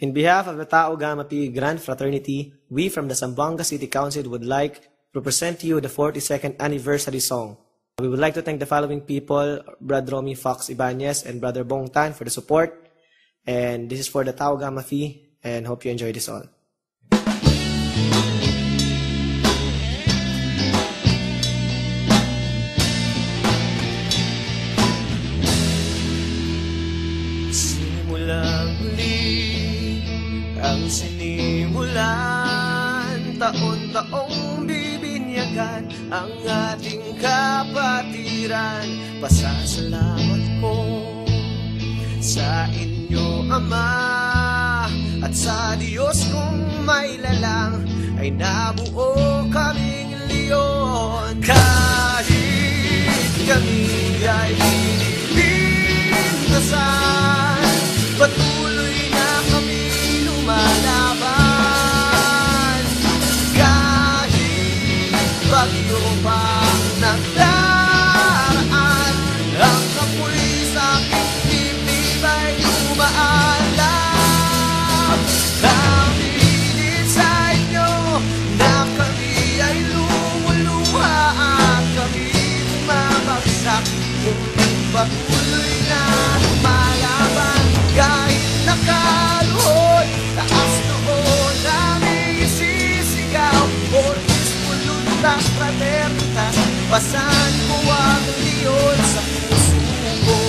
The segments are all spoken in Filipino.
In behalf of the Tau Gamma Pi Grand Fraternity, we from the Zamboanga City Council would like to present to you the 42nd anniversary song. We would like to thank the following people, Brother Romy Fox Ibanez and Brother Bong Tan for the support. And this is for the Tau Gamma Phi, and hope you enjoy this all. Simulang huli ang sinimulan, taon-taong bibinyagan ang ating kapatiran. Pasasalamat ko sa inyo, Ama, at sa Diyos kong may lalang ay nabuo kaming leon. Kahit kami ay pinipintasan, patuloy na kami lumalaban. Kahit bagyo pang nagdaraan, ang apoy sa aking dibdib ay lumaalab. Namilit sa inyo na kami ay lumuluha at kami bumabagsak, ngunit patuloy na lumalaban. Kahit nakaluhod, taas noon namin isisigaw, Ortis, Voluntas, Fraternitas, pasan ko ang leon sa puso ko.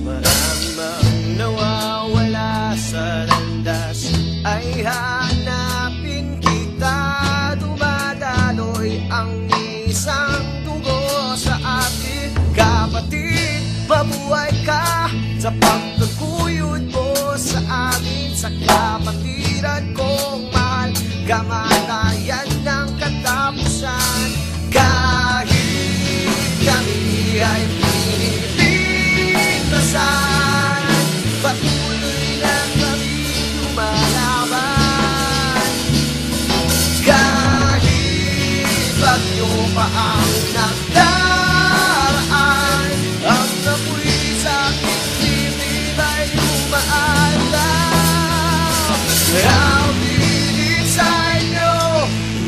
Maraming mang nawawala sa landas ay hanapin kita. Dumadaloy ang isang dugo sa atin. Kapatid, mabuhay ka sa pagkakuyod mo sa amin. Sa kapatiran kong mahal, kamatayan ng katapusan. Kahit kami ay pinipintasan, patuloy na kami lumalaban. Kahit bagyo pa ang nagdaraan, ang apoy sa aking dibdib ay lumaalab. Ang pilit sa inyo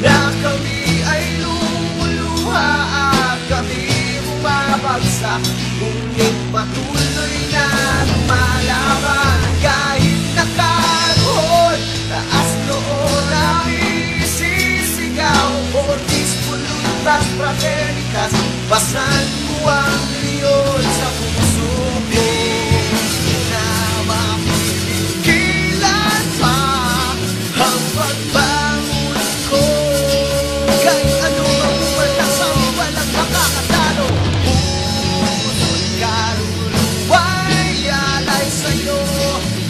na kami ay lumuluha at kami bumabagsak, ngunit patuloy na lumalaban. Kahit nakaluhod, taas noon namin isisigaw, Ortis, Voluntas, Fraternitas, pasan ko ang leon sa puso ko. Na mapipigilan pa ang pagbangon ko. Kahit ano ang umalasang walang makakatalo, puso't kaluluwa'y alay sa'yo.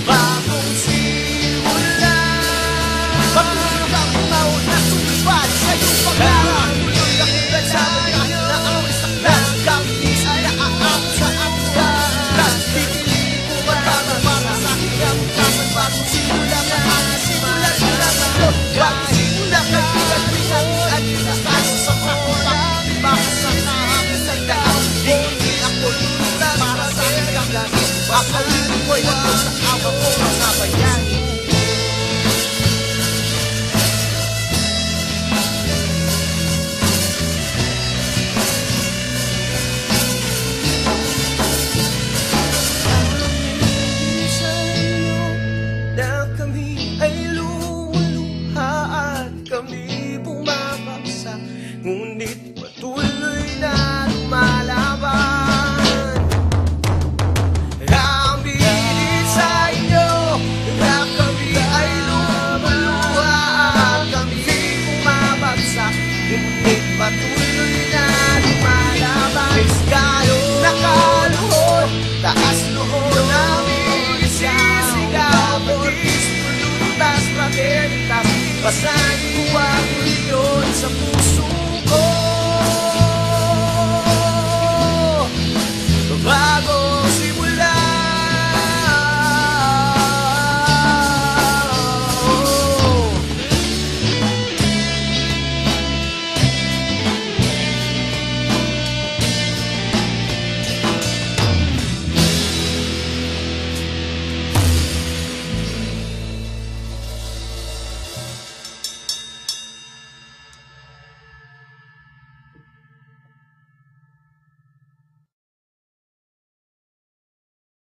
Bagong simula, patuloy kang mauna, tumupad sa iyong paglaran. Tuloy na kita'y sabi na ang isaklan, kami ay naaabot sa apunan. Pipili ko matama para sa aking kamukasan. Bagong simula ka ang simulan na naman ko. Bagong simula ka bigat ringan at inastaso sa pakulang baka sa namin sa daaw. Hindi ako lululan para sa aking kamlanin. Papawin ko'y ako sa awa ko mga bayani. Na kami ay lumuluha at kami bumabagsak, ngunit patuloy na lumalaban. Ang bilis sa inyo na kami ay lumuluha at kami bumabagsak, ngunit patuloy na lumalaban. Kayo nakaluhod, taas noon namin isisigaw, Ortis, Voluntas, Fraternitas, pasan ko ang leon sa puso